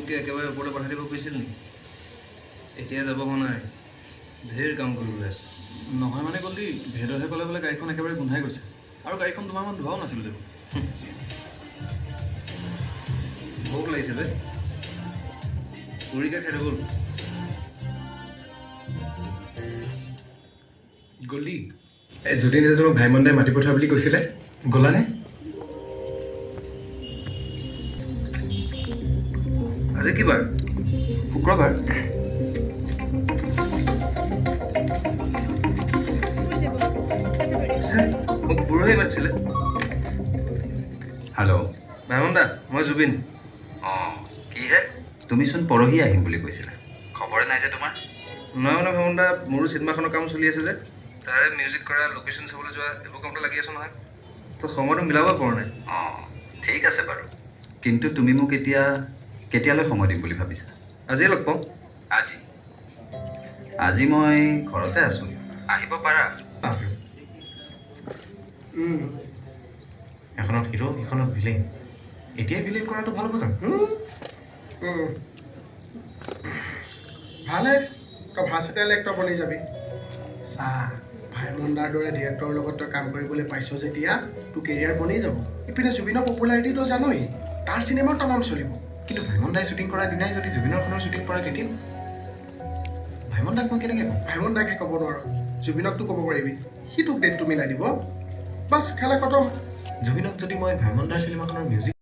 জুবিনকে একেবাৰে ওপৰলৈ পঠাই দিব খুজিছিল নেকি? এতিয়া যাব হোৱা নাই, ঢেৰ কাম কৰিবলৈ আছে। নহয় মানে গ'ল দি ভেদহে ক'লে বোলে গাড়ীখন একেবাৰে গোন্ধাই গৈছে আৰু গাড়ীখন দুমাহমান ধোৱাও নাছিল দেখোন। ভোক লাগিছে বে, পুৰিকে খাই গ'ল। গলি যদি নিজে তোমাক ভাইমন দাই মাতি পঠোৱা বুলি কৈছিলে, গ'লানে? আজি কি বাৰ? শুক্ৰবাৰ। মোক পৰহি মাতিছিলে। হেল্ল' ভাইমন দা, মই জুবিন। অঁ কিহে? তুমিচোন পৰহি আহিম বুলি কৈছিলা, খবৰে নাই যে তোমাৰ? নহয় মানে ভাইমন দা, মোৰো চিনেমাখনৰ কাম চলি আছে যে, তাৰে মিউজিক কৰা, লোকেশ্যন চাবলৈ যোৱা, এইবোৰ কামতে লাগি আছো নহয়, তো সময়টো মিলাব পৰা নাই। অঁ ঠিক আছে বাৰু, কিন্তু তুমি মোক এতিয়া কেতিয়ালৈ সময় দিম বুলি ভাবিছা? আজিয়ে লগ পাওঁ। আজি আজি মই ঘৰতে আছোঁ, আহিব পাৰা। এখনত হিৰো, সিখনত ভিলেইন। এতিয়াই ভিলেইন কৰাটো ভাল হ'ব জানো? ভালে, তই ভাৰ্চেটাইল এক্টৰ বনি যাবি। চা, ভাইমন দাৰ দৰে ডিৰেক্টৰৰ লগত তই কাম কৰিবলৈ পাইছ যেতিয়া তোৰ কেৰিয়াৰ বনি যাব। ইপিনে জুবিনৰ পপুলাৰিটি তই জানই, তাৰ চিনেমাও তামাম চলিব। কিন্তু ভাইমন দাই শ্বুটিং কৰাৰ দিনাই যদি জুবিনৰখনৰ শ্বুটিং কৰে তেতিয়া ভাইমন দাক মই কেনেকৈ ক'ম? ভাইমন দাকে ক'ব নোৱাৰ, জুবিনকতো ক'ব পাৰিবি, সি তোক ডেটটো মিলাই দিব। বাছ খেলা খতম। জুবিনক যদি মই ভাইমন দাৰ চিনেমাখনৰ মিউজিক